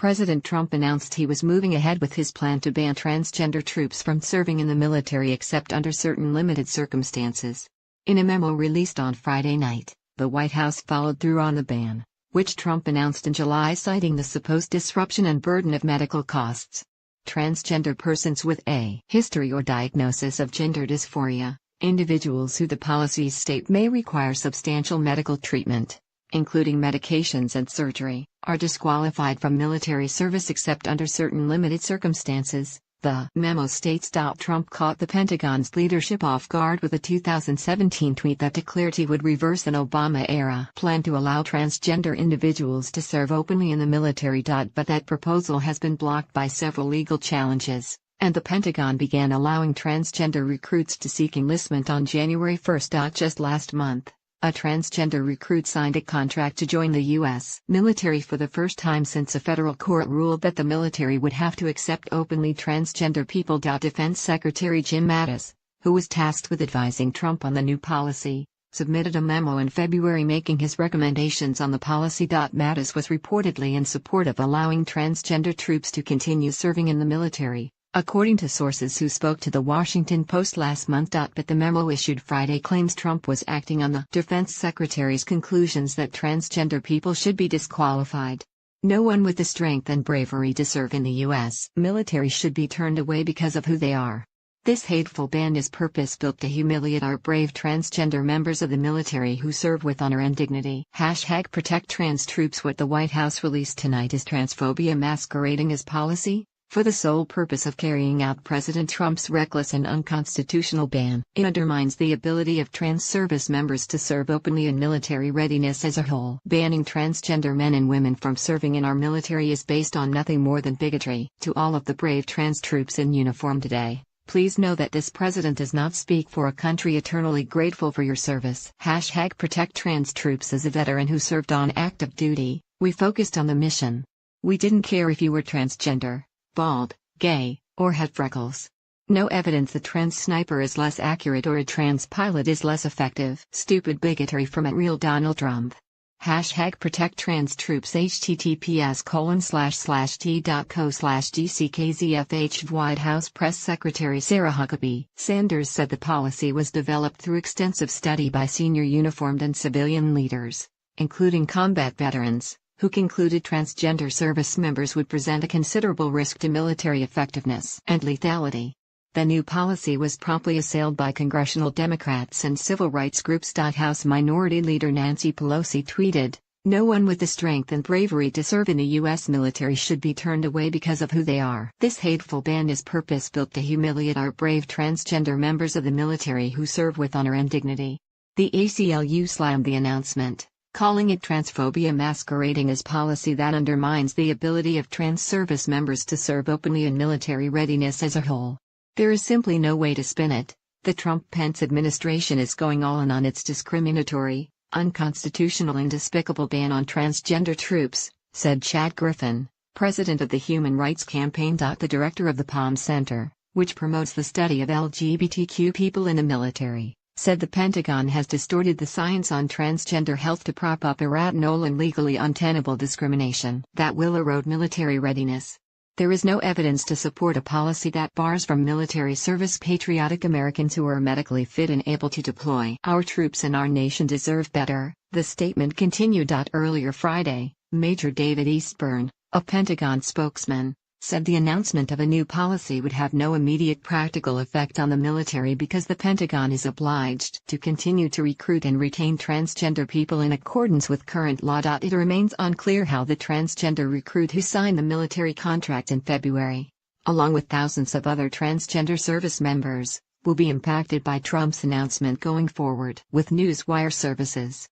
President Trump announced he was moving ahead with his plan to ban transgender troops from serving in the military except under certain limited circumstances. In a memo released on Friday night, the White House followed through on the ban, which Trump announced in July, citing the supposed disruption and burden of medical costs. Transgender persons with a history or diagnosis of gender dysphoria, individuals who the policies state may require substantial medical treatment, including medications and surgery, are disqualified from military service except under certain limited circumstances, the memo states. Trump caught the Pentagon's leadership off guard with a 2017 tweet that declared he would reverse an Obama-era plan to allow transgender individuals to serve openly in the military. But that proposal has been blocked by several legal challenges, and the Pentagon began allowing transgender recruits to seek enlistment on January 1. Just last month, a transgender recruit signed a contract to join the U.S. military for the first time since a federal court ruled that the military would have to accept openly transgender people. Defense Secretary Jim Mattis, who was tasked with advising Trump on the new policy, submitted a memo in February making his recommendations on the policy. Mattis was reportedly in support of allowing transgender troops to continue serving in the military, according to sources who spoke to the Washington Post last month. But the memo issued Friday claims Trump was acting on the defense secretary's conclusions that transgender people should be disqualified. No one with the strength and bravery to serve in the U.S. military should be turned away because of who they are. This hateful ban is purpose-built to humiliate our brave transgender members of the military who serve with honor and dignity. #protect trans troops. What the White House released tonight is transphobia masquerading as policy, for the sole purpose of carrying out President Trump's reckless and unconstitutional ban. It undermines the ability of trans service members to serve openly in military readiness as a whole. Banning transgender men and women from serving in our military is based on nothing more than bigotry. To all of the brave trans troops in uniform today, please know that this president does not speak for a country eternally grateful for your service. #protect trans troops. As a veteran who served on active duty, we focused on the mission. We didn't care if you were transgender, bald, gay, or had freckles. No evidence the trans sniper is less accurate or a trans pilot is less effective. Stupid bigotry from @real Donald Trump. #protect trans troops. https://t.co/gckzfh. White House Press Secretary Sarah Huckabee Sanders said the policy was developed through extensive study by senior uniformed and civilian leaders, including combat veterans, who concluded transgender service members would present a considerable risk to military effectiveness and lethality. The new policy was promptly assailed by congressional Democrats and civil rights groups. House Minority Leader Nancy Pelosi tweeted, "No one with the strength and bravery to serve in the U.S. military should be turned away because of who they are." This hateful ban is purpose-built to humiliate our brave transgender members of the military who serve with honor and dignity. The ACLU slammed the announcement, calling it transphobia masquerading as policy that undermines the ability of trans service members to serve openly in military readiness as a whole. There is simply no way to spin it. The Trump-Pence administration is going all in on its discriminatory, unconstitutional and despicable ban on transgender troops, said Chad Griffin, president of the Human Rights Campaign. The director of the Palm Center, which promotes the study of LGBTQ people in the military, said the Pentagon has distorted the science on transgender health to prop up irrational and legally untenable discrimination that will erode military readiness. There is no evidence to support a policy that bars from military service patriotic Americans who are medically fit and able to deploy. Our troops and our nation deserve better, the statement continued. Earlier Friday, Major David Eastburn, a Pentagon spokesman, said the announcement of a new policy would have no immediate practical effect on the military because the Pentagon is obliged to continue to recruit and retain transgender people in accordance with current law. It remains unclear how the transgender recruit who signed the military contract in February, along with thousands of other transgender service members, will be impacted by Trump's announcement going forward. With Newswire Services,